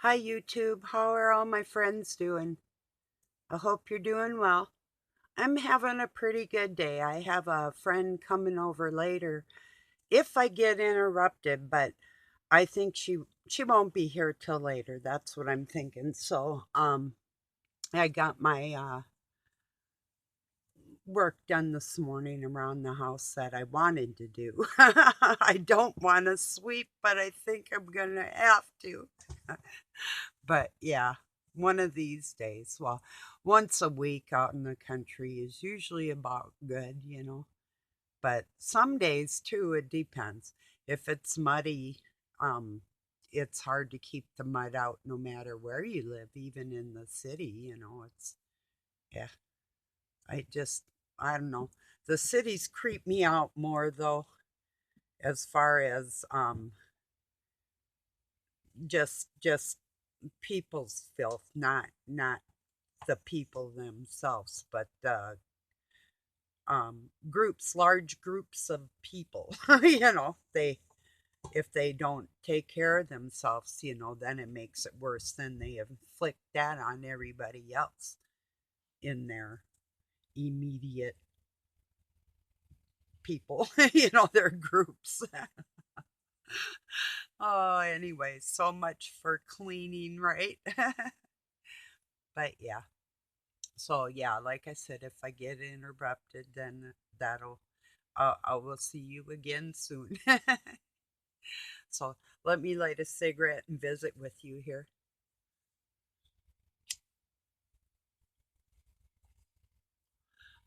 Hi, YouTube. How are all my friends doing? I hope you're doing well. I'm having a pretty good day. I have a friend coming over later if I get interrupted, but I think she won't be here till later. That's what I'm thinking. So, I got my work done this morning around the house that I wanted to do. I don't want to sweep, but I think I'm going to have to. But yeah, one of these days, well, once a week out in the country is usually about good. But some days too, it depends. If it's muddy, um, it's hard to keep the mud out no matter where you live, even in the city. Yeah, I just, I don't know. The cities creep me out more though, as far as just people's filth, not the people themselves, but groups, large groups of people. They if they don't take care of themselves, then it makes it worse. Then they inflict that on everybody else in their immediate people, their groups. Oh, anyway, so much for cleaning, right? But yeah. So yeah, like I said, if I get interrupted, then that'll I will see you again soon. So let me light a cigarette and visit with you here.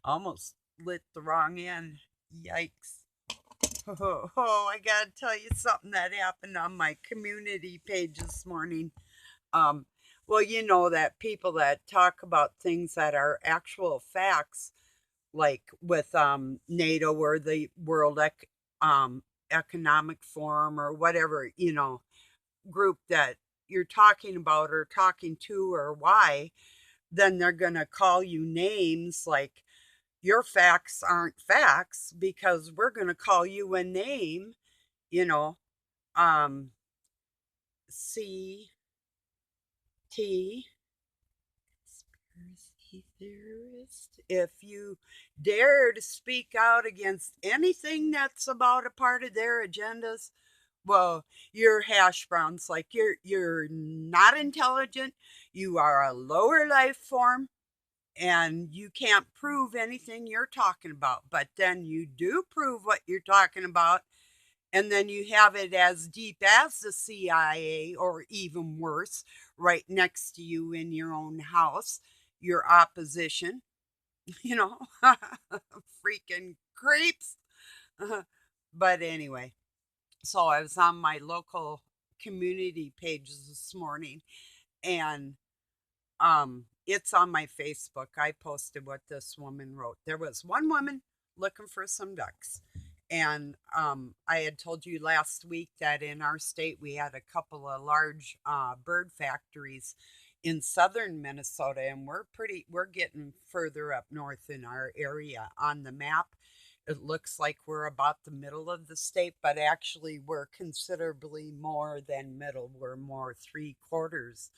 Almost lit the wrong end. Yikes. Oh, I gotta tell you something that happened on my community page this morning. Um, well, you know that people that talk about things that are actual facts, like with NATO or the um, Economic Forum or whatever, group that you're talking about or talking to or why, then they're going to call you names like your facts aren't facts because we're going to call you a name, you know, um, C T conspiracy theorist. If you dare to speak out against anything that's about a part of their agendas, well, you're hash browns. Like you're not intelligent. You are a lower life form and you can't prove anything you're talking about. But then you do prove what you're talking about, and then you have it as deep as the CIA or even worse, right next to you in your own house, your opposition, you know, freaking creeps. But anyway, so I was on my local community pages this morning, and it's on my Facebook. I posted what this woman wrote. There was one woman looking for some ducks. And I had told you last week that in our state we had a couple of large bird factories in southern Minnesota, and we're getting further up north in our area on the map. It looks like we're about the middle of the state, but actually we're considerably more than middle. We're more three-quarters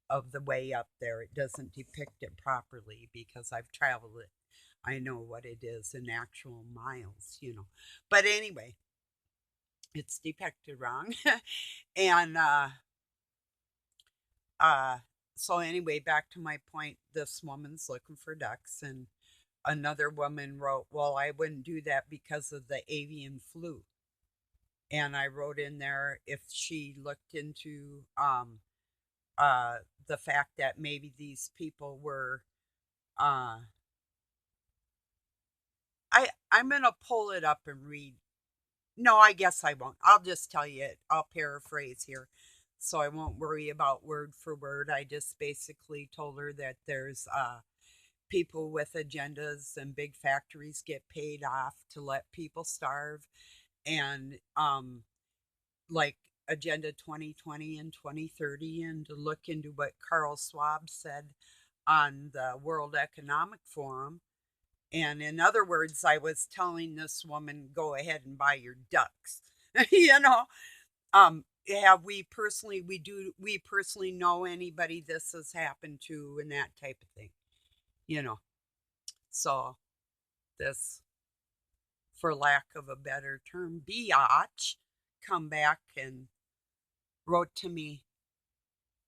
of the way up there. It doesn't depict it properly because I've traveled it. I know what it is in actual miles. But anyway, it's depicted wrong. and uh so anyway, back to my point, this woman's looking for ducks, and another woman wrote, "Well, I wouldn't do that because of the avian flu." And I wrote in there if she looked into uh the fact that maybe these people were uh I'm gonna pull it up and read. No, I guess I won't. I'll just tell you it. I'll paraphrase here, so I won't worry about word for word. I just basically told her that there's people with agendas and big factories get paid off to let people starve, and like Agenda 2020 and 2030, and to look into what Carl Schwab said on the World Economic Forum. And in other words, I was telling this woman, go ahead and buy your ducks. you know, have we personally know anybody this has happened to and that type of thing, you know. So this, for lack of a better term, biatch come back and wrote to me,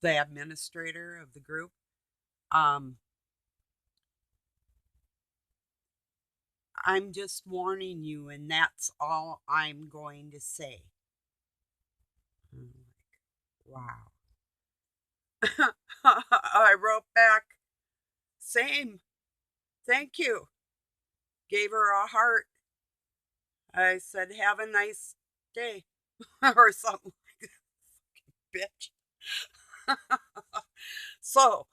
the administrator of the group. Um, I'm just warning you, and that's all I'm going to say. I'm like, wow. I wrote back, same, thank you. Gave her a heart. I said, have a nice day, or something like that, bitch. So,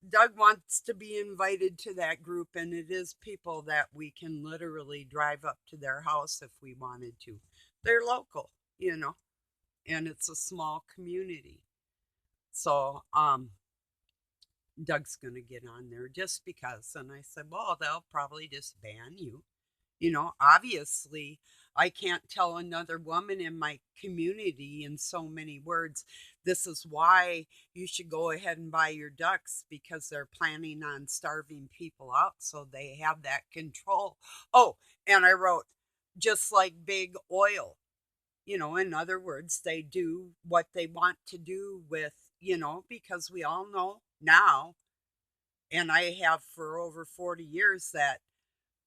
Doug wants to be invited to that group, and it is people that we can literally drive up to their house if we wanted to. They're local, you know, and it's a small community. So, Doug's going to get on there just because. And I said, well, they'll probably just ban you. You know, obviously, I can't tell another woman in my community in so many words, this is why you should go ahead and buy your ducks because they're planning on starving people out so they have that control. Oh, and I wrote, just like big oil, you know, in other words, they do what they want to do with, you know, because we all know now, and I have for over 40 years, that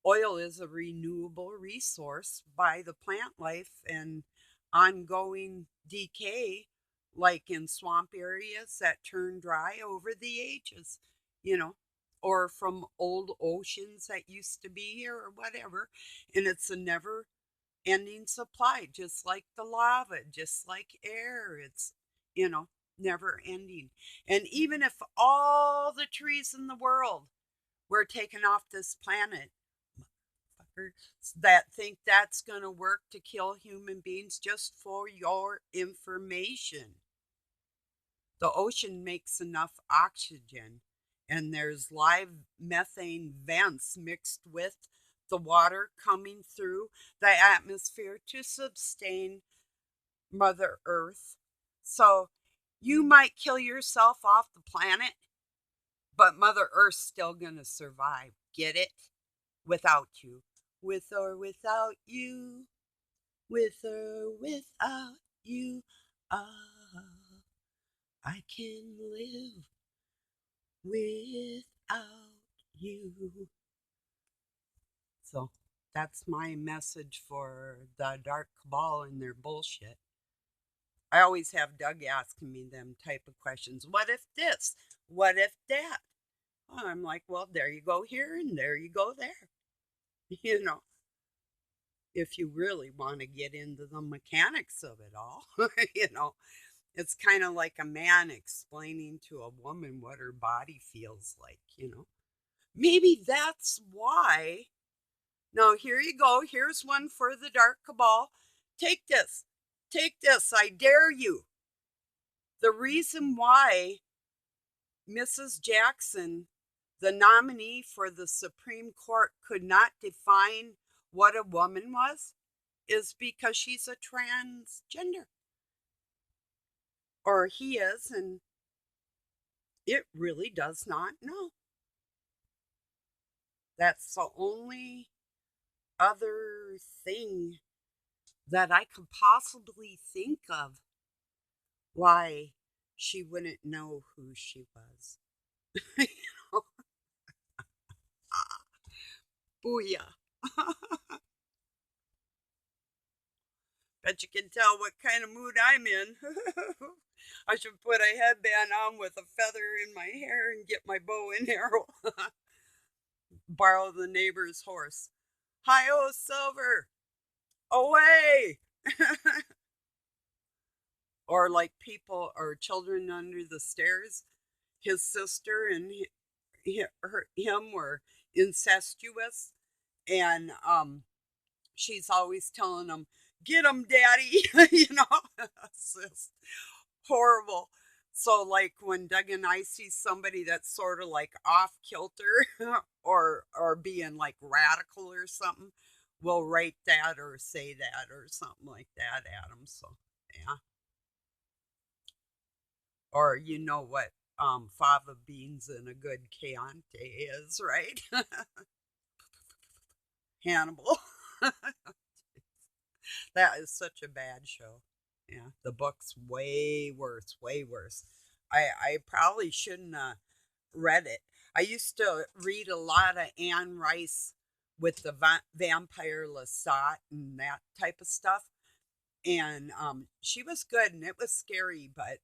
oil is a renewable resource by the plant life and ongoing decay, like in swamp areas that turn dry over the ages, you know, or from old oceans that used to be here or whatever. And it's a never ending supply, just like the lava, just like air. It's, you know, never ending. And even if all the trees in the world were taken off this planet, that think that's going to work to kill human beings, just for your information, the ocean makes enough oxygen, and there's live methane vents mixed with the water coming through the atmosphere to sustain Mother Earth. So you might kill yourself off the planet, but Mother Earth's still going to survive. Get it? Without you. With or without you. With or without you. Ah, I can live without you. So that's my message for the Dark Cabal and their bullshit. I always have Doug asking me them type of questions. What if this? What if that? I'm like, well, there you go here and there you go there. You know, if you really want to get into the mechanics of it all, you know, it's kind of like a man explaining to a woman what her body feels like, you know. Maybe that's why. Now, here you go. Here's one for the Dark Cabal. Take this. Take this. I dare you. The reason why Mrs. Jackson, the nominee for the Supreme Court, could not define what a woman was is because she's a transgender. Or he is, and it really does not know. That's the only other thing that I could possibly think of why she wouldn't know who she was. You know? Booyah. Bet you can tell what kind of mood I'm in. I should put a headband on with a feather in my hair and get my bow and arrow. Borrow the neighbor's horse. Hi-oh, Silver! Away! Or like people or children under the stairs. His sister and him were incestuous, and she's always telling him, "Get him, Daddy!" You know, it's just horrible. So, like when Doug and I see somebody that's sort of like off kilter, or being like radical or something, we'll write that or say that or something like that at them. So, yeah. Or you know what fava beans and a good Chianti is, right? Hannibal. That is such a bad show. Yeah, the book's way worse, way worse. I probably shouldn't have read it. I used to read a lot of Anne Rice with the vampire Lestat and that type of stuff. And she was good and it was scary, but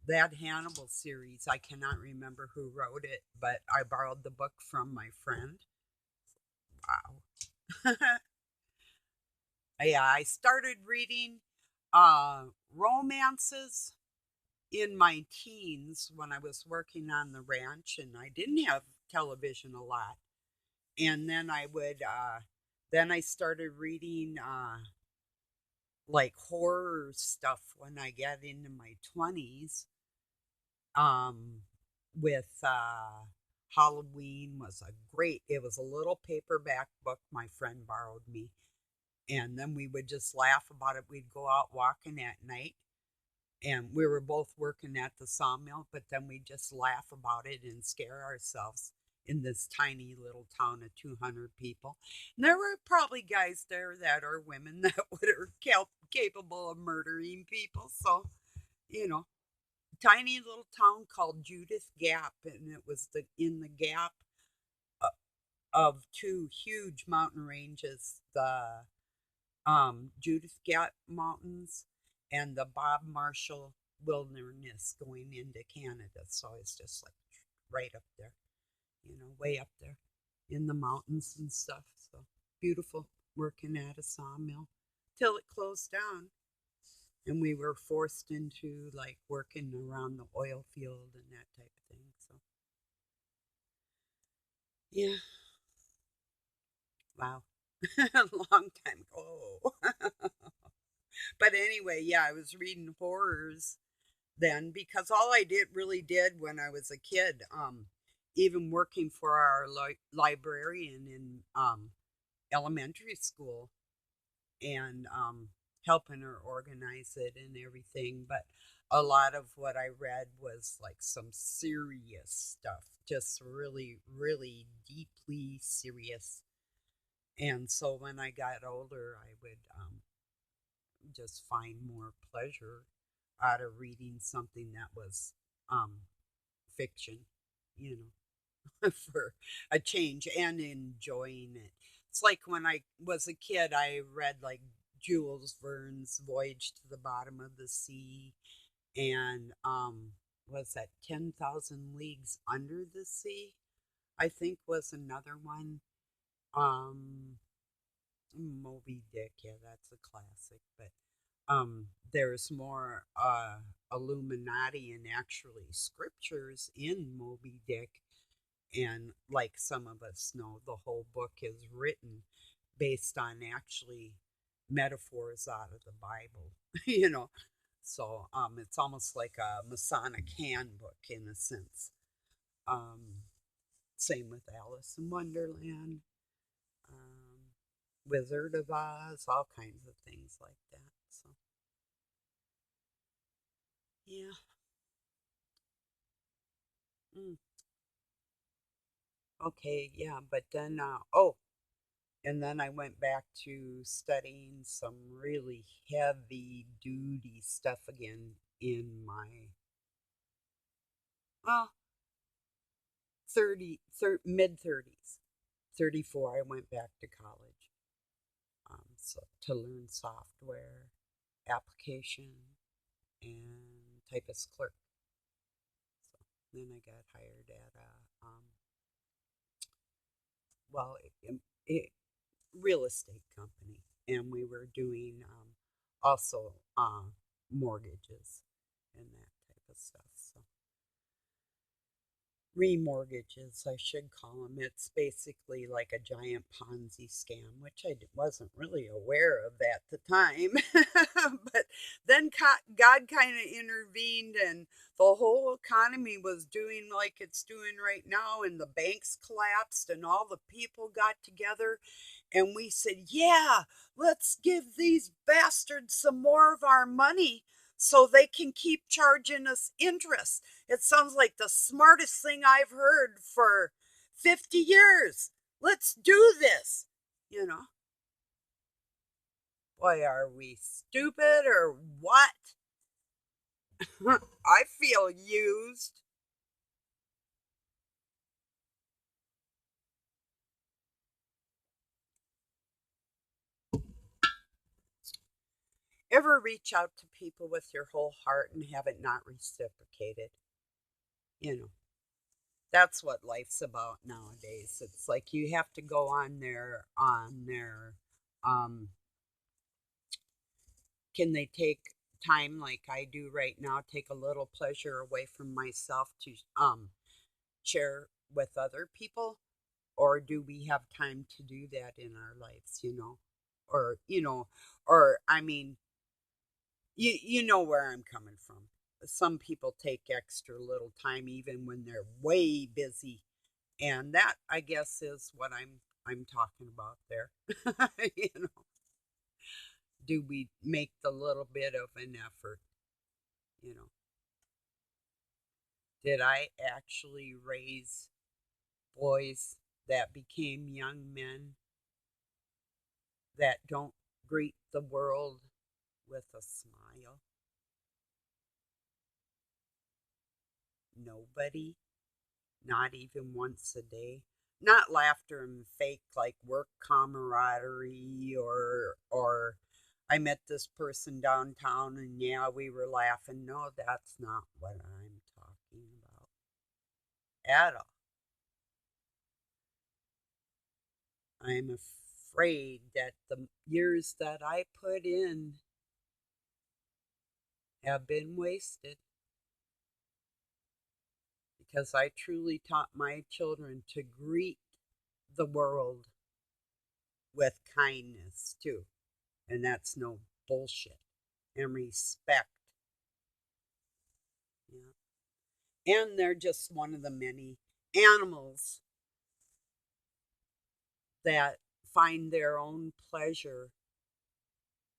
that Hannibal series, I cannot remember who wrote it, but I borrowed the book from my friend. Wow. Yeah, I started reading romances in my teens when I was working on the ranch and I didn't have television a lot. And then I started reading like horror stuff when I got into my 20s. Um, with Halloween was a great, it was a little paperback book my friend borrowed me. And then we would just laugh about it. We'd go out walking at night and we were both working at the sawmill, but then we just laugh about it and scare ourselves in this tiny little town of 200 people. And there were probably guys there that are women that are capable of murdering people. So, you know, tiny little town called Judith Gap, and it was in the gap uh, of two huge mountain ranges, the Judith Gap Mountains and the Bob Marshall Wilderness going into Canada. So it's just like right up there, way up there in the mountains and stuff. So beautiful working at a sawmill till it closed down. And we were forced into like working around the oil field and that type of thing. So, yeah, wow. A long time ago. But anyway, yeah, I was reading horrors then because all I did when I was a kid, even working for our librarian in elementary school and helping her organize it and everything. But a lot of what I read was like some serious stuff, just really, really deeply serious. And so when I got older, I would just find more pleasure out of reading something that was um, fiction, you for a change and enjoying it. It's like when I was a kid, I read like Jules Verne's Voyage to the Bottom of the Sea and was that 10,000 Leagues Under the Sea? I think was another one. Um, Moby Dick, yeah, that's a classic. But there's more Illuminati and actually scriptures in Moby Dick. And like some of us know, the whole book is written based on actually metaphors out of the Bible, you know. So it's almost like a Masonic handbook in a sense. Um, Same with Alice in Wonderland, um, Wizard of Oz, all kinds of things like that. So yeah. Mm, okay, yeah, but then and then I went back to studying some really heavy duty stuff again in my well mid 30s. 34 I went back to college, so to learn software application and typist clerk. So then I got hired at a well it, real estate company, and we were doing also mortgages and that type of stuff. So remortgages, I should call them. It's basically like a giant Ponzi scam, which I wasn't really aware of at the time. But then God kind of intervened, and the whole economy was doing like it's doing right now, and the banks collapsed, and all the people got together. And we said, yeah, let's give these bastards some more of our money so they can keep charging us interest. It sounds like the smartest thing I've heard for 50 years. Let's do this. You know, boy, are we stupid or what? I feel used. Ever reach out to people with your whole heart and have it not reciprocated? You know, that's what life's about nowadays. It's like you have to go on their um can they take time like I do right now, take a little pleasure away from myself to share with other people? Or do we have time to do that in our lives, you know? Or, or I mean, you know where I'm coming from. Some people take extra little time even when they're way busy. And that I guess is what I'm talking about there. you know, do we make the little bit of an effort, you know? Did I actually raise boys that became young men that don't greet the world with a smile? Nobody, not even once a day. Not laughter and fake like work camaraderie or I met this person downtown and yeah, we were laughing. No, that's not what I'm talking about at all. I'm afraid that the years that I put in have been wasted because I truly taught my children to greet the world with kindness too. And that's no bullshit. And respect. Yeah. And they're just one of the many animals that find their own pleasure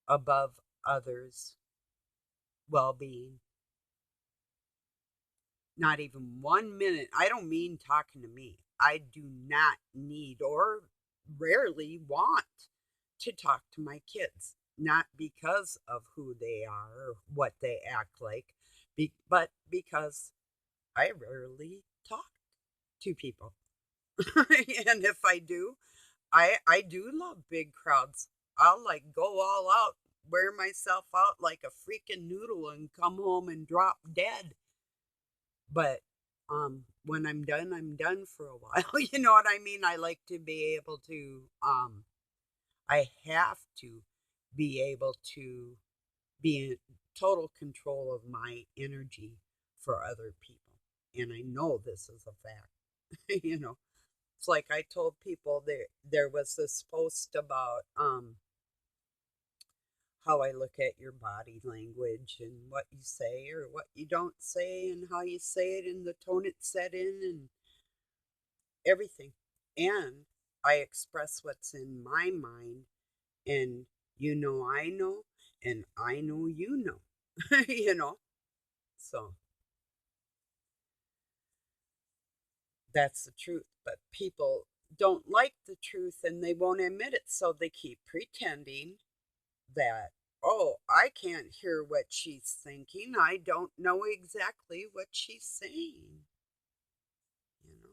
above others' well being. Not even 1 minute. I don't mean talking to me. I do not need or rarely want to talk to my kids. Not because of who they are or what they act like, but because I rarely talk to people. And if I do, I do love big crowds. I'll like go all out, wear myself out like a freaking noodle and come home and drop dead. But when I'm done for a while. You know what I mean? I like to be able to I have to be able to be in total control of my energy for other people. And I know this is a fact. you know. It's like I told people there was this post about how I look at your body language and what you say or what you don't say and how you say it and the tone it's set in and everything. And I express what's in my mind, and I know, and I know you know. you know. So that's the truth. But people don't like the truth and they won't admit it, so they keep pretending that, oh, I can't hear what she's thinking. I don't know exactly what she's saying. You know,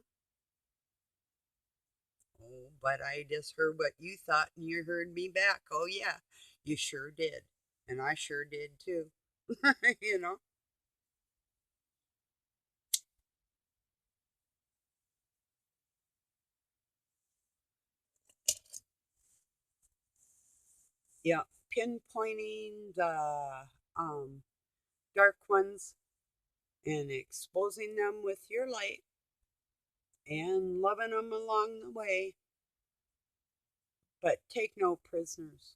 oh, but I just heard what you thought and you heard me back. Oh, yeah, you sure did. And I sure did too. you know, yeah, pinpointing the um, dark ones and exposing them with your light and loving them along the way, but take no prisoners.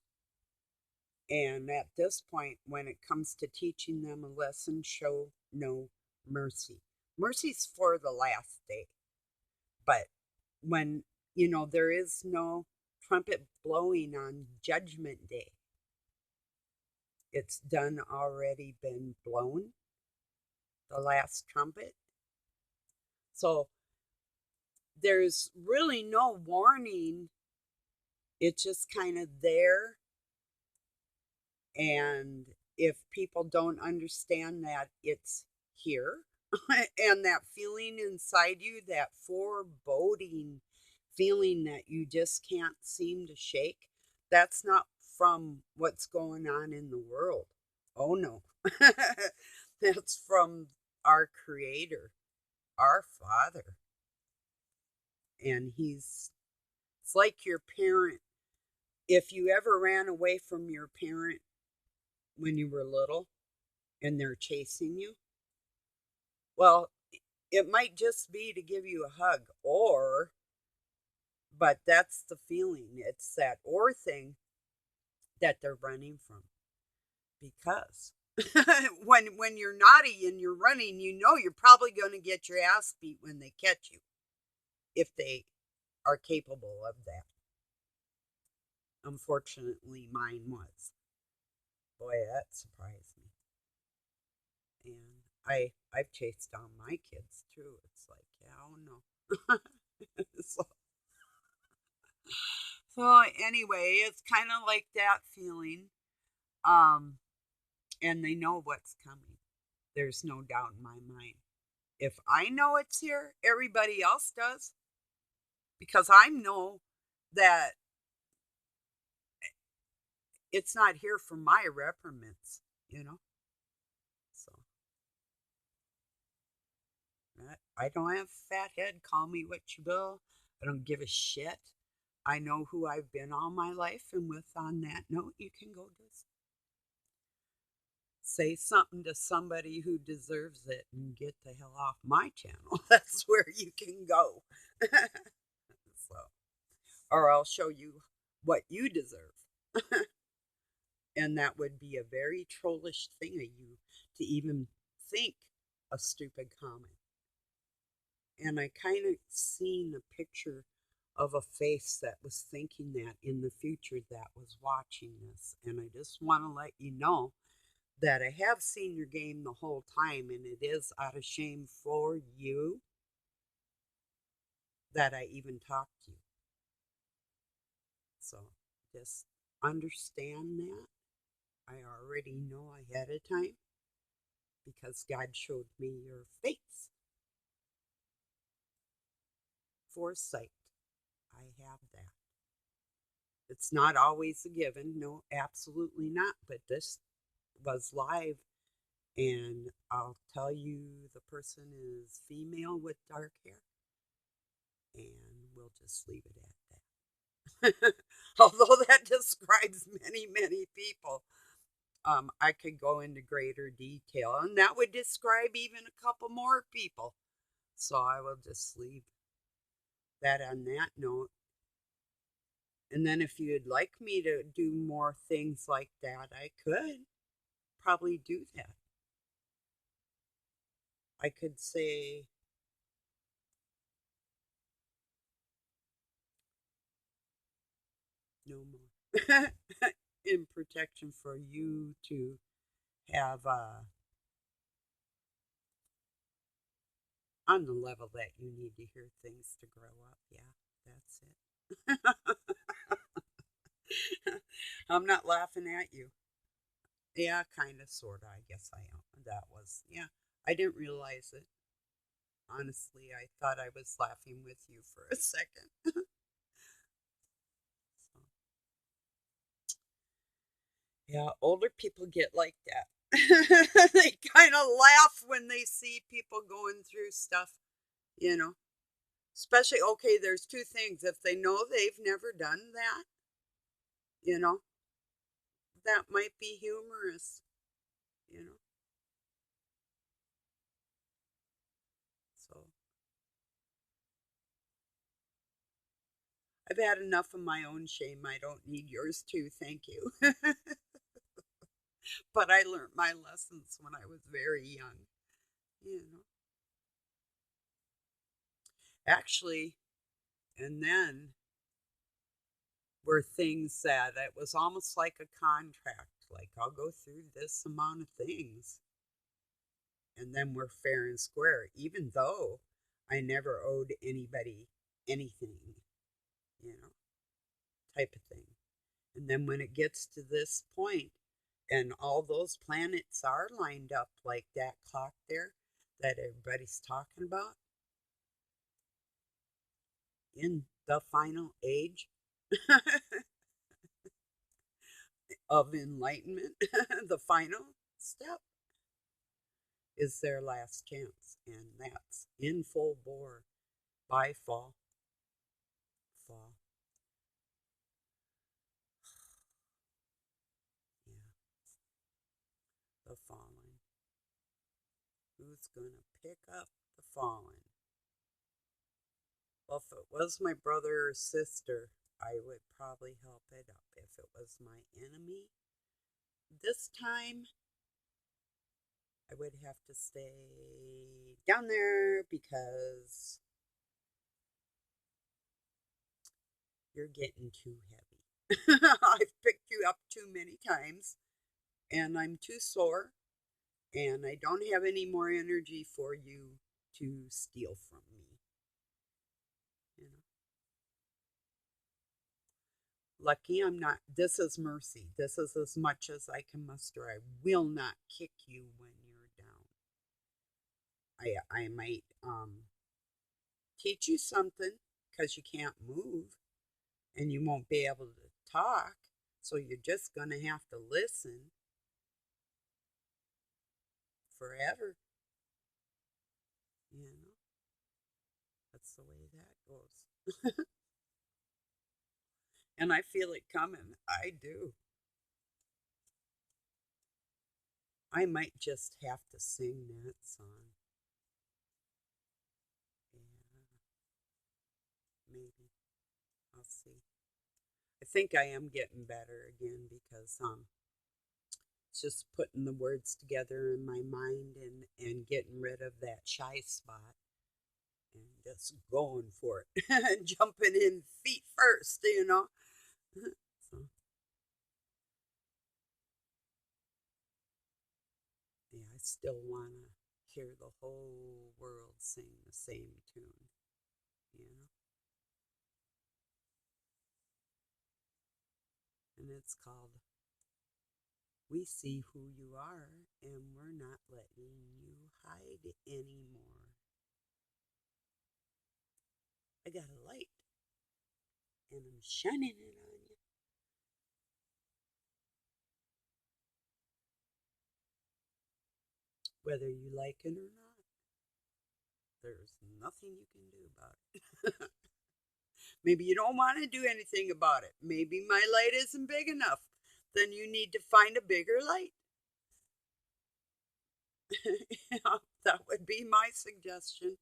And at this point, when it comes to teaching them a lesson, show no mercy. Mercy's for the last day. But when, there is no trumpet blowing on Judgment Day, It's done already been blown, the last trumpet. So there's really no warning. It's just kind of there. And if people don't understand that it's here and that feeling inside you, that foreboding feeling that you just can't seem to shake, that's not from what's going on in the world. Oh no. That's from our Creator, our Father. And it's like your parent. If you ever ran away from your parent when you were little and they're chasing you, well, it might just be to give you a hug, but that's the feeling. It's that or thing that they're running from. Because when you're naughty and you're running, you know you're probably going to get your ass beat when they catch you, if they are capable of that. Unfortunately, mine was. Boy, that surprised me. And I've chased down my kids too. It's like, yeah, oh no. so, so anyway, it's kind of like that feeling. Um, and they know what's coming. There's no doubt in my mind. If I know it's here, everybody else does. Because I know that it's not here for my reprimands. So I don't have a fat head. Call me what you will. I don't give a shit. I know who I've been all my life, and with on that note, you can go just say something to somebody who deserves it and get the hell off my channel. That's where you can go. So, or I'll show you what you deserve. And that would be a very trollish thing of you to even think a stupid comment. And I kind of seen a picture of a face that was thinking that in the future that was watching this. And I just want to let you know that I have seen your game the whole time, and it is out of shame for you that I even talked to you. So just understand that. I already know ahead of time because God showed me your face. Foresight. I have that. It's not always a given. No, absolutely not. But this was live. And I'll tell you the person is female with dark hair. And we'll just leave it at that. Although that describes many, many people. I could go into greater detail, and that would describe even a couple more people. So I will just leave that on that note. And then if you'd like me to do more things like that, I could probably do that. I could say, no more. In protection for you to have on the level that you need to hear things to grow up. Yeah, that's it. I'm not laughing at you. Yeah, kind of, sort of. I guess I am. That was, yeah. I didn't realize it. Honestly, I thought I was laughing with you for a second. So, yeah, older people get like that. They kind of laugh when they see people going through stuff, you know. Especially, okay, there's two things. If they know they've never done that, you know, that might be humorous, you know. So I've had enough of my own shame. I don't need yours too. Thank you. But I learned my lessons when I was very young, you know. Actually, and then were things that it was almost like a contract. Like, I'll go through this amount of things, and then we're fair and square, even though I never owed anybody anything, you know, type of thing. And then when it gets to this point, and all those planets are lined up like that clock there that everybody's talking about in the final age of enlightenment, the final step is their last chance, and that's in full bore by fall. Fall. Yeah, the fallen. Who's gonna pick up the fallen? Well, if it was my brother or sister, I would probably help it up. If it was my enemy, this time I would have to stay down there because you're getting too heavy. I've picked you up too many times and I'm too sore and I don't have any more energy for you to steal from me. You know, lucky I'm not. This is mercy. This is as much as I can muster. I will not kick you when you're down. I might teach you something because you can't move and you won't be able to talk. So you're just going to have to listen forever. You know, that's the way that goes. And I feel it coming. I do. I might just have to sing that song. Yeah, maybe. I'll see. I think I am getting better again because it's just putting the words together in my mind and getting rid of that shy spot and just going for it and jumping in feet first, you know. So yeah, I still wanna hear the whole world sing the same tune, you know. And it's called We See Who You Are and We're Not Letting You Hide Anymore. I got a light and I'm shining it on you. Whether you like it or not, there's nothing you can do about it. Maybe you don't want to do anything about it. Maybe my light isn't big enough. Then you need to find a bigger light. Yeah, that would be my suggestion.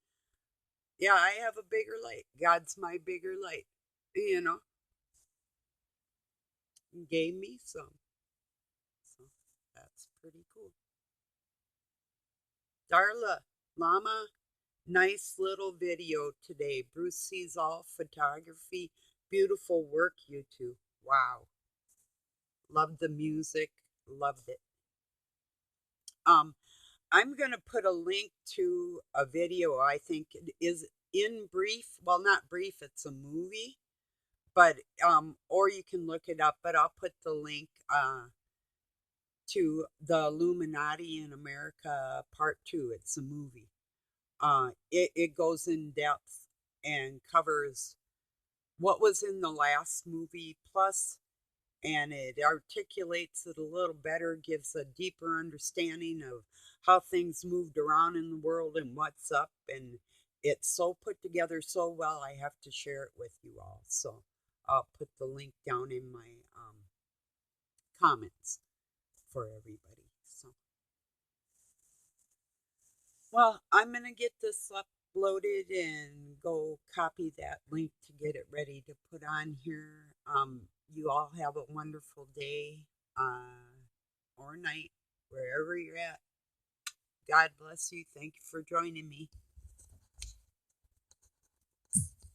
Yeah, I have a bigger light. God's my bigger light. You know, gave me some. So that's pretty cool. Darla, Llama, nice little video today. Bruce sees all photography. Beautiful work, you two. Wow. Loved the music. Loved it. Um, I'm going to put a link to a video I think it is in brief. Well, not brief, it's a movie, but or you can look it up, but I'll put the link to the Illuminati in America Part 2. It's a movie. It goes in depth and covers what was in the last movie plus, and it articulates it a little better, gives a deeper understanding of how things moved around in the world and what's up. And it's so put together so well, I have to share it with you all. So I'll put the link down in my comments for everybody. So, well, I'm going to get this uploaded and go copy that link to get it ready to put on here. You all have a wonderful day or night, wherever you're at. God bless you. Thank you for joining me.